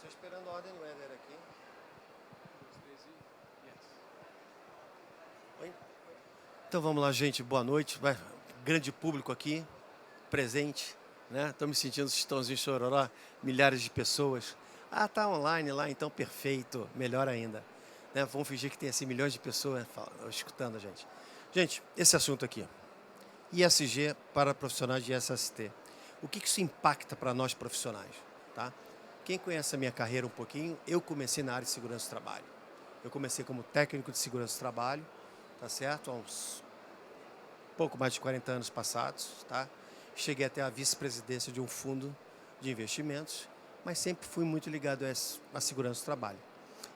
Estou esperando a ordem do Éder aqui. Oi? Então vamos lá, gente. Boa noite. Grande público aqui, presente, né? Estou me sentindo Chitãozinho Chororó, milhares de pessoas. Ah, tá online lá, então perfeito, melhor ainda. Né? Vamos fingir que tem assim milhões de pessoas escutando a gente. Gente, esse assunto aqui, ISG para profissionais de SST. O que isso impacta para nós profissionais? Tá? Quem conhece a minha carreira um pouquinho, eu comecei na área de segurança do trabalho. Eu comecei como técnico de segurança do trabalho, tá certo? Há uns pouco mais de 40 anos passados, tá? Cheguei até a vice-presidência de um fundo de investimentos, mas sempre fui muito ligado à segurança do trabalho.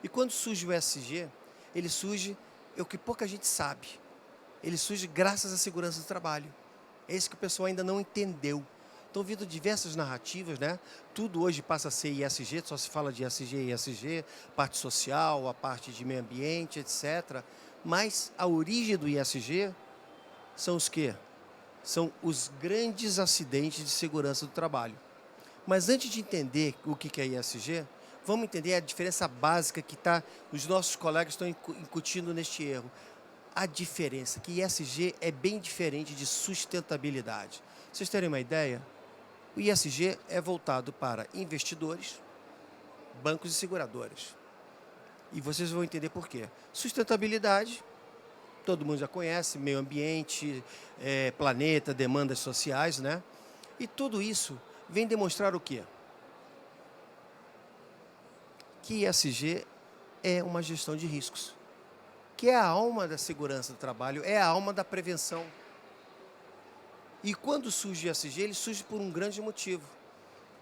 E quando surge o ESG, ele surge, é o que pouca gente sabe, ele surge graças à segurança do trabalho. É isso que o pessoal ainda não entendeu. Estão vindo diversas narrativas, né? Tudo hoje passa a ser ISG, só se fala de ESG e ESG, parte social, a parte de meio ambiente, etc. Mas a origem do ISG são os quê? São os grandes acidentes de segurança do trabalho. Mas antes de entender o que é ISG, vamos entender a diferença básica que os nossos colegas estão incutindo neste erro. A diferença, que ISG é bem diferente de sustentabilidade. Pra vocês terem uma ideia, o ISG é voltado para investidores, bancos e seguradoras. E vocês vão entender por quê. Sustentabilidade, todo mundo já conhece, meio ambiente, planeta, demandas sociais, né? E tudo isso vem demonstrar o quê? Que ISG é uma gestão de riscos, que é a alma da segurança do trabalho, é a alma da prevenção. E quando surge o ISG, ele surge por um grande motivo.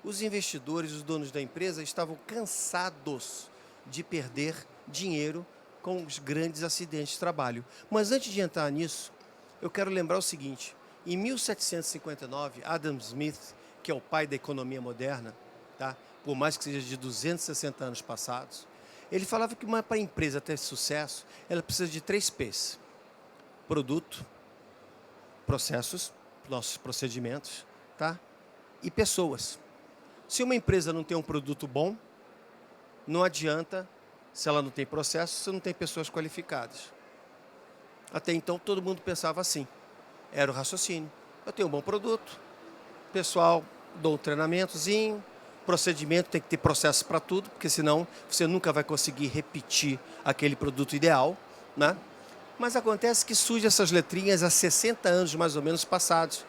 Os investidores, os donos da empresa, estavam cansados de perder dinheiro com os grandes acidentes de trabalho. Mas antes de entrar nisso, eu quero lembrar o seguinte. Em 1759, Adam Smith, que é o pai da economia moderna, tá? Por mais que seja de 260 anos passados, ele falava que para a empresa ter sucesso, ela precisa de 3 P's. Produto, processos, nossos procedimentos, tá? E pessoas. Se uma empresa não tem um produto bom, não adianta, se ela não tem processo, se não tem pessoas qualificadas. Até então, todo mundo pensava assim. Era o raciocínio. Eu tenho um bom produto, pessoal, dou um treinamentozinho, procedimento, tem que ter processo para tudo, porque senão você nunca vai conseguir repetir aquele produto ideal, né? Mas acontece que surgem essas letrinhas há 60 anos, mais ou menos, passados,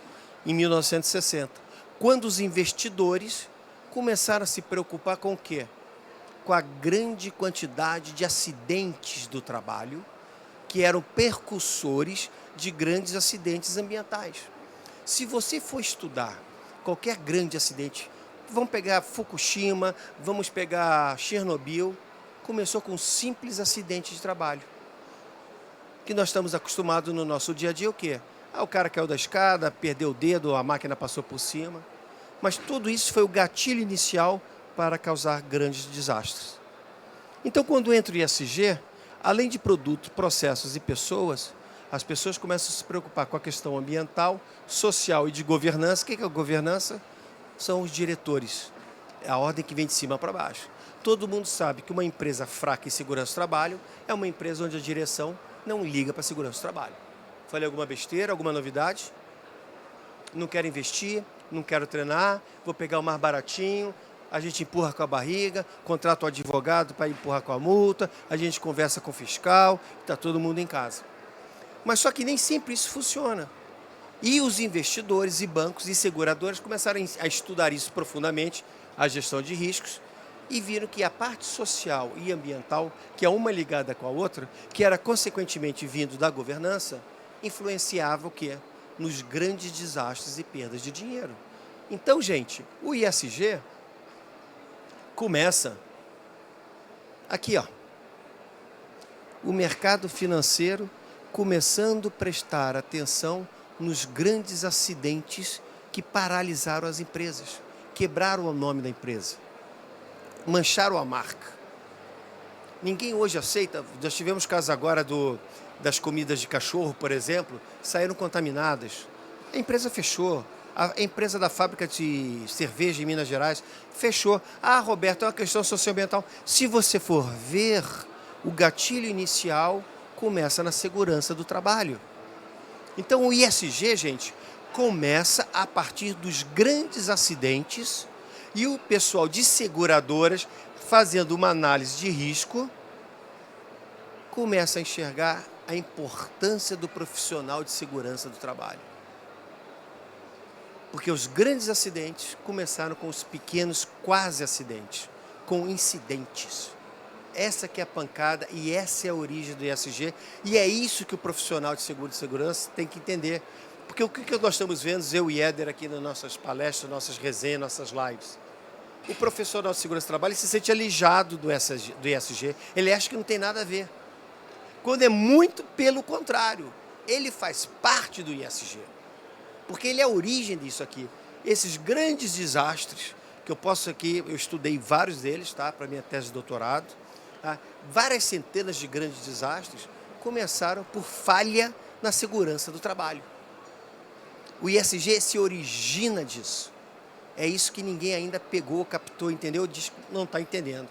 em 1960, quando os investidores começaram a se preocupar com o quê? Com a grande quantidade de acidentes do trabalho, que eram percussores de grandes acidentes ambientais. Se você for estudar qualquer grande acidente, vamos pegar Fukushima, vamos pegar Chernobyl, começou com um simples acidente de trabalho. Que nós estamos acostumados no nosso dia a dia, o quê? O cara caiu da escada, perdeu o dedo, a máquina passou por cima. Mas tudo isso foi o gatilho inicial para causar grandes desastres. Então, quando entra o ISG, além de produtos, processos e pessoas, as pessoas começam a se preocupar com a questão ambiental, social e de governança. O que é a governança? São os diretores, é a ordem que vem de cima para baixo. Todo mundo sabe que uma empresa fraca em segurança do trabalho é uma empresa onde a direção não liga para a segurança do trabalho. Falei alguma besteira, alguma novidade? Não quero investir, não quero treinar, vou pegar o mais baratinho, a gente empurra com a barriga, contrata o advogado para empurrar com a multa, a gente conversa com o fiscal, está todo mundo em casa. Mas só que nem sempre isso funciona. E os investidores e bancos e seguradoras começaram a estudar isso profundamente, a gestão de riscos, e viram que a parte social e ambiental, que é uma ligada com a outra, que era consequentemente vindo da governança, influenciava o quê? Nos grandes desastres e perdas de dinheiro. Então, gente, o ISG começa aqui, ó. O mercado financeiro começando a prestar atenção nos grandes acidentes que paralisaram as empresas, quebraram o nome da empresa, mancharam a marca. Ninguém hoje aceita, nós tivemos casos agora das comidas de cachorro, por exemplo, saíram contaminadas. A empresa fechou, A empresa da fábrica de cerveja em Minas Gerais fechou. Ah, Roberto, é uma questão socioambiental. Se você for ver, o gatilho inicial começa na segurança do trabalho. Então, o ISG, gente, começa a partir dos grandes acidentes e o pessoal de seguradoras, fazendo uma análise de risco, começa a enxergar a importância do profissional de segurança do trabalho. Porque os grandes acidentes começaram com os pequenos quase acidentes, com incidentes. Essa que é a pancada e essa é a origem do ISG. E é isso que o profissional de seguro e segurança tem que entender. Porque o que nós estamos vendo, eu e Éder, aqui nas nossas palestras, nossas resenhas, nossas lives. O profissional de segurança do trabalho se sente alijado do ISG. Ele acha que não tem nada a ver. Quando é muito pelo contrário. Ele faz parte do ISG. Porque ele é a origem disso aqui. Esses grandes desastres, que eu estudei vários deles, tá, para minha tese de doutorado, tá? Várias centenas de grandes desastres começaram por falha na segurança do trabalho. O ISG se origina disso. É isso que ninguém ainda pegou, captou, entendeu? Diz que não está entendendo.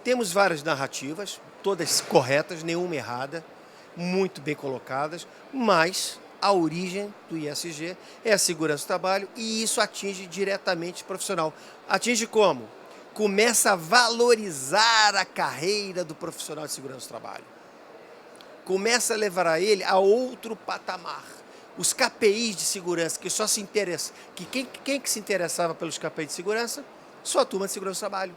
Temos várias narrativas, todas corretas, nenhuma errada, muito bem colocadas, mas a origem do ISG é a segurança do trabalho e isso atinge diretamente o profissional. Atinge como? Começa a valorizar a carreira do profissional de segurança do trabalho. Começa a levar ele a outro patamar. Os KPIs de segurança, que só se interessa, que quem que se interessava pelos KPIs de segurança? Só a turma de segurança do trabalho.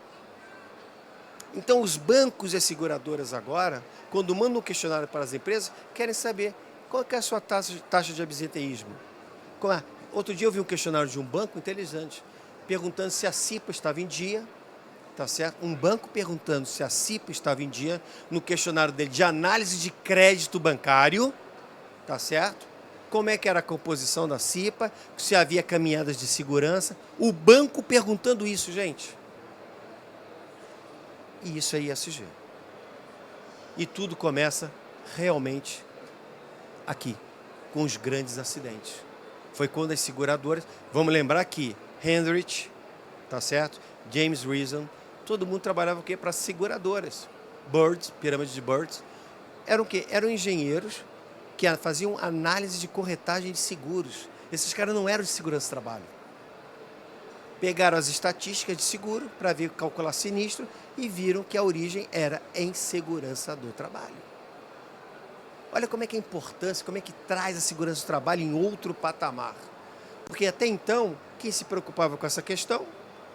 Então, os bancos e as seguradoras agora, quando mandam um questionário para as empresas, querem saber qual que é a sua taxa de absenteísmo. Outro dia eu vi um questionário de um banco inteligente, perguntando se a CIPA estava em dia, tá certo? Um banco perguntando se a CIPA estava em dia, no questionário dele de análise de crédito bancário, tá certo? Como é que era a composição da CIPA, se havia caminhadas de segurança. O banco perguntando isso, gente. E isso é ISG. E tudo começa realmente aqui, com os grandes acidentes. Foi quando as seguradoras, vamos lembrar que Hendrich, tá certo? James Reason, todo mundo trabalhava o quê? Para seguradoras. Birds, pirâmide de Birds, eram o quê? Eram engenheiros que faziam análise de corretagem de seguros. Esses caras não eram de segurança do trabalho. Pegaram as estatísticas de seguro para ver calcular sinistro e viram que a origem era em segurança do trabalho. Olha como é que é a importância, como é que traz a segurança do trabalho em outro patamar. Porque até então, quem se preocupava com essa questão,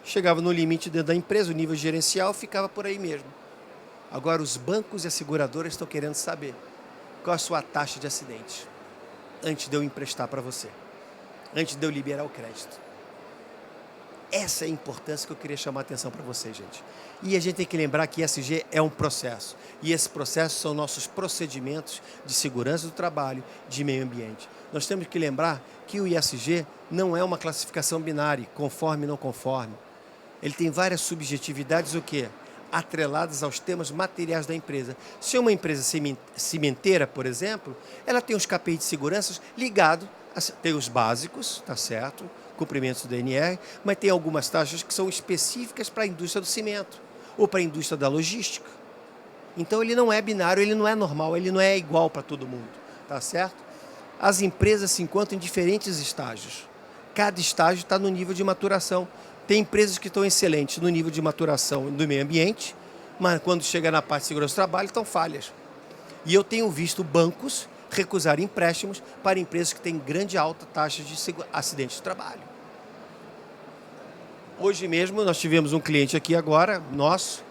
chegava no limite dentro da empresa, o nível gerencial ficava por aí mesmo. Agora os bancos e as seguradoras estão querendo saber qual a sua taxa de acidente, antes de eu emprestar para você, antes de eu liberar o crédito. Essa é a importância que eu queria chamar a atenção para vocês, gente. E a gente tem que lembrar que ISG é um processo. E esse processo são nossos procedimentos de segurança do trabalho, de meio ambiente. Nós temos que lembrar que o ISG não é uma classificação binária, conforme e não conforme. Ele tem várias subjetividades, o quê? Atreladas aos temas materiais da empresa. Se é uma empresa cimenteira, por exemplo, ela tem os KPIs de segurança ligados, tem os básicos, tá certo? Cumprimentos do DNR, mas tem algumas taxas que são específicas para a indústria do cimento ou para a indústria da logística. Então ele não é binário, ele não é normal, ele não é igual para todo mundo, tá certo? As empresas se encontram em diferentes estágios. Cada estágio está no nível de maturação. Tem empresas que estão excelentes no nível de maturação do meio ambiente, mas quando chega na parte de segurança do trabalho estão falhas. E eu tenho visto bancos recusar empréstimos para empresas que têm grande alta taxa de acidentes de trabalho. Hoje mesmo nós tivemos um cliente aqui agora, nosso,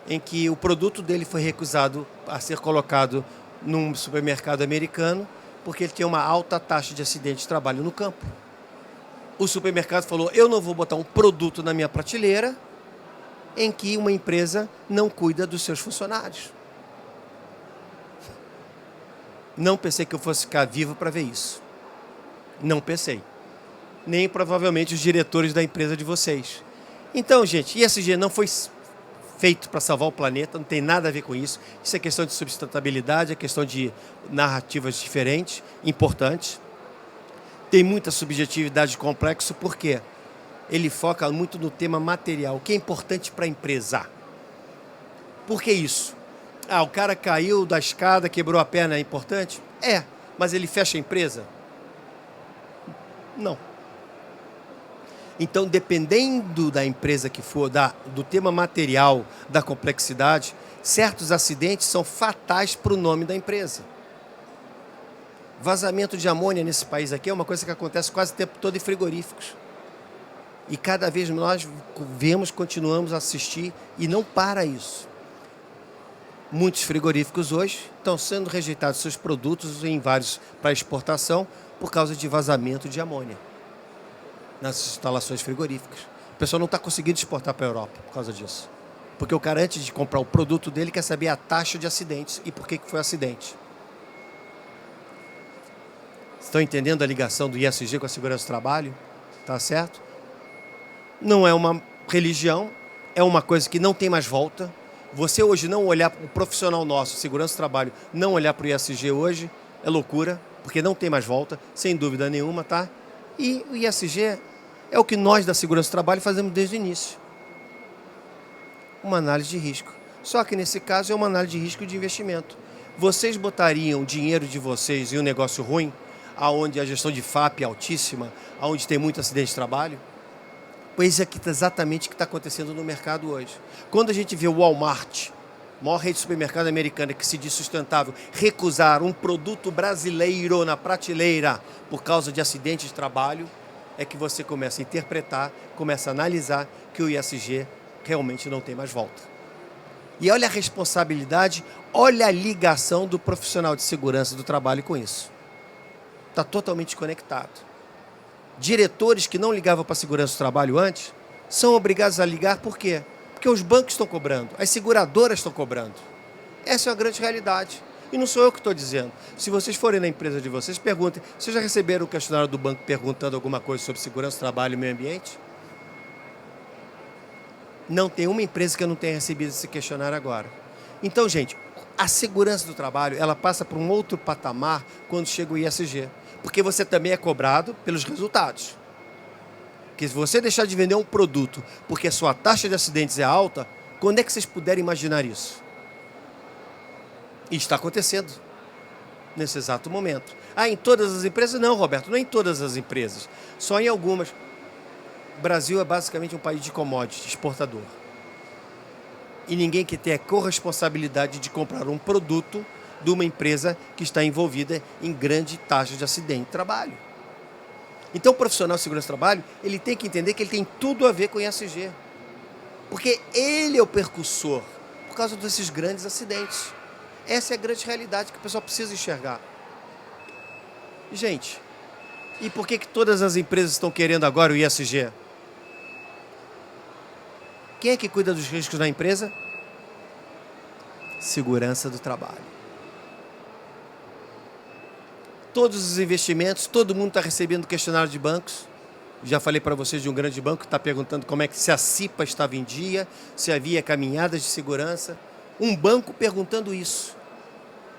em que o produto dele foi recusado a ser colocado num supermercado americano porque ele tem uma alta taxa de acidente de trabalho no campo. O supermercado falou, eu não vou botar um produto na minha prateleira em que uma empresa não cuida dos seus funcionários. Não pensei que eu fosse ficar vivo para ver isso. Não pensei. Nem provavelmente os diretores da empresa de vocês. Então, gente, ISG não foi feito para salvar o planeta, não tem nada a ver com isso. Isso é questão de sustentabilidade, é questão de narrativas diferentes, importantes. Tem muita subjetividade de complexo, por quê? Ele foca muito no tema material, o que é importante para a empresa. Por que isso? Ah, o cara caiu da escada, quebrou a perna, é importante? É, mas ele fecha a empresa? Não. Então, dependendo da empresa que for, do tema material, da complexidade, certos acidentes são fatais para o nome da empresa. Vazamento de amônia nesse país aqui é uma coisa que acontece quase o tempo todo em frigoríficos. E cada vez nós vemos, continuamos a assistir e não para isso. Muitos frigoríficos hoje estão sendo rejeitados seus produtos em vários para exportação por causa de vazamento de amônia nas instalações frigoríficas. O pessoal não está conseguindo exportar para a Europa por causa disso. Porque o cara, antes de comprar o produto dele, quer saber a taxa de acidentes e por que foi acidente. Estão entendendo a ligação do ISG com a segurança do trabalho? Tá certo? Não é uma religião, é uma coisa que não tem mais volta. Você hoje não olhar para o profissional nosso, segurança do trabalho, não olhar para o ISG hoje, é loucura, porque não tem mais volta, sem dúvida nenhuma, tá? E o ISG é o que nós da segurança do trabalho fazemos desde o início. Uma análise de risco. Só que nesse caso é uma análise de risco de investimento. Vocês botariam o dinheiro de vocês em um negócio ruim, onde a gestão de FAP é altíssima, onde tem muito acidente de trabalho? Pois é exatamente o que está acontecendo no mercado hoje. Quando a gente vê o Walmart, maior rede de supermercado americana que se diz sustentável, recusar um produto brasileiro na prateleira por causa de acidente de trabalho, é que você começa a interpretar, começa a analisar que o ISG realmente não tem mais volta. E olha a responsabilidade, olha a ligação do profissional de segurança do trabalho com isso. Está totalmente conectado. Diretores que não ligavam para a segurança do trabalho antes são obrigados a ligar, por quê? Porque os bancos estão cobrando, as seguradoras estão cobrando. Essa é a grande realidade. E não sou eu que estou dizendo. Se vocês forem na empresa de vocês, perguntem. Vocês já receberam o questionário do banco perguntando alguma coisa sobre segurança do trabalho e meio ambiente? Não tem uma empresa que eu não tenha recebido esse questionário agora. Então, gente, a segurança do trabalho, ela passa por um outro patamar quando chega o ISG. Porque você também é cobrado pelos resultados. Porque se você deixar de vender um produto porque a sua taxa de acidentes é alta, quando é que vocês puderem imaginar isso? E está acontecendo nesse exato momento. Ah, em todas as empresas? Não, Roberto, não é em todas as empresas. Só em algumas. O Brasil é basicamente um país de commodity, exportador. E ninguém que tem a corresponsabilidade de comprar um produto de uma empresa que está envolvida em grande taxa de acidente de trabalho. Então, o profissional de segurança do trabalho, ele tem que entender que ele tem tudo a ver com o ISG. Porque ele é o percussor por causa desses grandes acidentes. Essa é a grande realidade que o pessoal precisa enxergar. Gente, e por que todas as empresas estão querendo agora o ISG? Quem é que cuida dos riscos na empresa? Segurança do trabalho. Todos os investimentos, todo mundo está recebendo questionário de bancos. Já falei para vocês de um grande banco que está perguntando como é que se a CIPA estava em dia, se havia caminhadas de segurança. Um banco perguntando isso.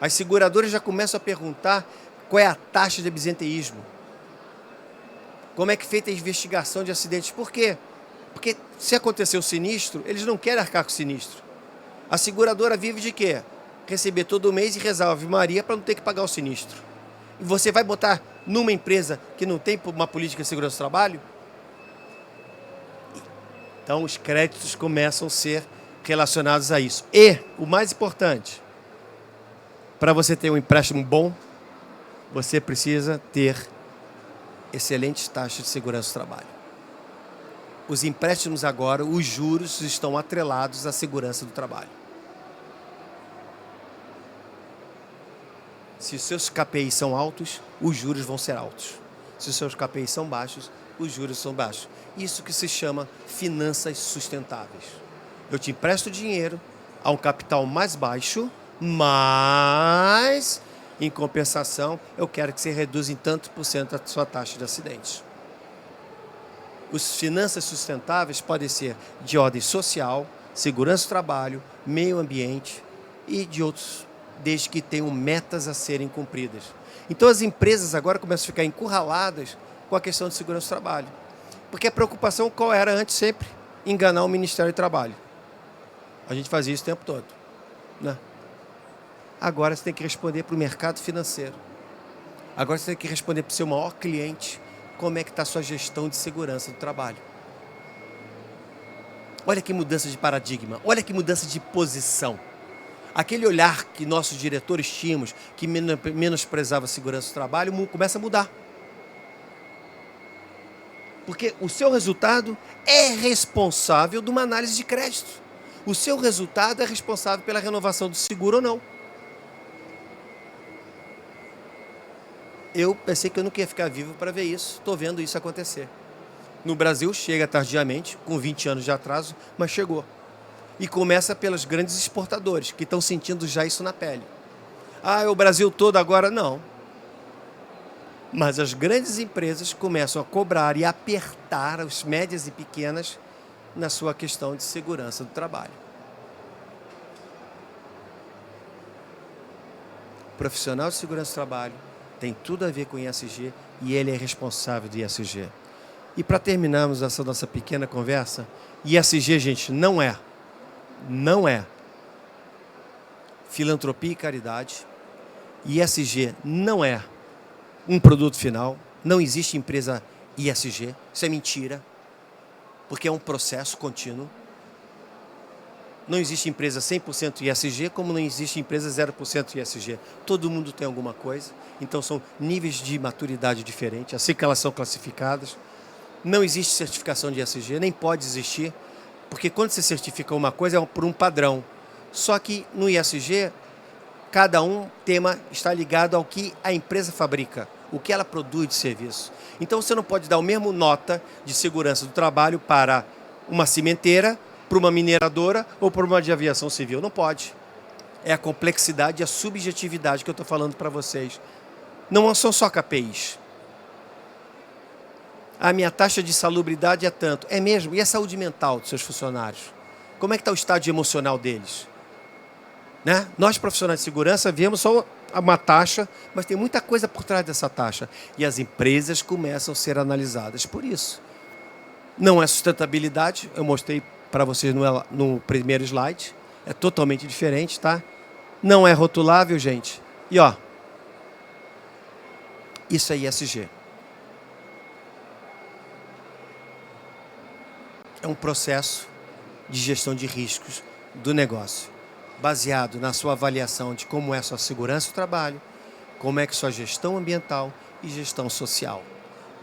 As seguradoras já começam a perguntar qual é a taxa de absenteísmo. Como é que é feita a investigação de acidentes. Por quê? Porque se acontecer o sinistro, eles não querem arcar com o sinistro. A seguradora vive de quê? Receber todo mês e rezar a Ave Maria para não ter que pagar o sinistro. E você vai botar numa empresa que não tem uma política de segurança do trabalho? Então, os créditos começam a ser relacionados a isso. E, o mais importante, para você ter um empréstimo bom, você precisa ter excelentes taxas de segurança do trabalho. Os empréstimos agora, os juros estão atrelados à segurança do trabalho. Se os seus KPIs são altos, os juros vão ser altos. Se os seus KPIs são baixos, os juros são baixos. Isso que se chama finanças sustentáveis. Eu te empresto dinheiro a um capital mais baixo, mas, em compensação, eu quero que você reduza em tanto por cento a sua taxa de acidentes. Os finanças sustentáveis podem ser de ordem social, segurança do trabalho, meio ambiente e de outros desde que tenham metas a serem cumpridas. Então as empresas agora começam a ficar encurraladas com a questão de segurança do trabalho. Porque a preocupação qual era antes sempre? Enganar o Ministério do Trabalho. A gente fazia isso o tempo todo, né? Agora você tem que responder para o mercado financeiro. Agora você tem que responder para o seu maior cliente como é que está a sua gestão de segurança do trabalho. Olha que mudança de paradigma, olha que mudança de posição. Aquele olhar que nossos diretores tínhamos, que menosprezava a segurança do trabalho, começa a mudar. Porque o seu resultado é responsável de uma análise de crédito. O seu resultado é responsável pela renovação do seguro ou não. Eu pensei que eu não ia ficar vivo para ver isso. Estou vendo isso acontecer. No Brasil, chega tardiamente, com 20 anos de atraso, mas chegou. E começa pelos grandes exportadores, que estão sentindo já isso na pele. Ah, é o Brasil todo agora? Não. Mas as grandes empresas começam a cobrar e apertar as médias e pequenas na sua questão de segurança do trabalho. O profissional de segurança do trabalho tem tudo a ver com o ISG e ele é responsável do ISG. E para terminarmos essa nossa pequena conversa, ISG, gente, não é filantropia e caridade. ISG não é um produto final. Não existe empresa ISG. Isso é mentira, porque é um processo contínuo. Não existe empresa 100% ISG, como não existe empresa 0% ISG. Todo mundo tem alguma coisa. Então são níveis de maturidade diferentes, assim que elas são classificadas. Não existe certificação de ISG, nem pode existir, porque quando você certifica uma coisa é por um padrão. Só que no ISG, cada tema está ligado ao que a empresa fabrica, o que ela produz de serviço. Então você não pode dar o mesmo nota de segurança do trabalho para uma cimenteira, para uma mineradora ou para uma de aviação civil. Não pode. É a complexidade e a subjetividade que eu estou falando para vocês. Não são só KPIs. A minha taxa de salubridade é tanto. É mesmo? E a saúde mental dos seus funcionários? Como é que está o estado emocional deles? Né? Nós, profissionais de segurança, vemos só uma taxa, mas tem muita coisa por trás dessa taxa. E as empresas começam a ser analisadas por isso. Não é sustentabilidade, eu mostrei para vocês no primeiro slide. É totalmente diferente, tá? Não é rotulável, gente. E ó, isso é ISG. É um processo de gestão de riscos do negócio, baseado na sua avaliação de como é a sua segurança do trabalho, como é que sua gestão ambiental e gestão social.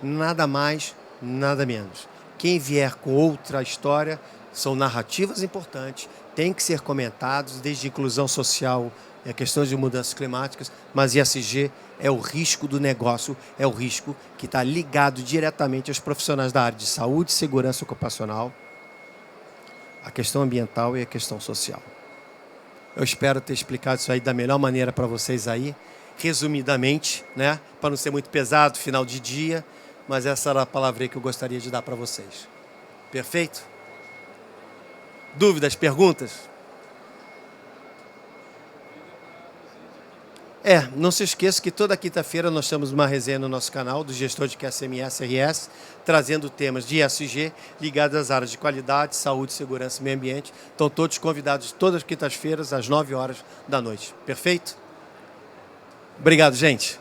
Nada mais, nada menos. Quem vier com outra história são narrativas importantes, têm que ser comentados, desde inclusão social, questões de mudanças climáticas, mas ISG é o risco do negócio, é o risco que está ligado diretamente aos profissionais da área de saúde e segurança ocupacional, a questão ambiental e a questão social. Eu espero ter explicado isso aí da melhor maneira para vocês aí, resumidamente, né? Para não ser muito pesado, final de dia, mas essa era a palavra que eu gostaria de dar para vocês. Perfeito? Dúvidas, perguntas? Não se esqueça que toda quinta-feira nós temos uma resenha no nosso canal do gestor de QSMS RS, trazendo temas de ESG ligados às áreas de qualidade, saúde, segurança e meio ambiente. Estão todos convidados todas as quintas-feiras às 9 horas da noite. Perfeito? Obrigado, gente.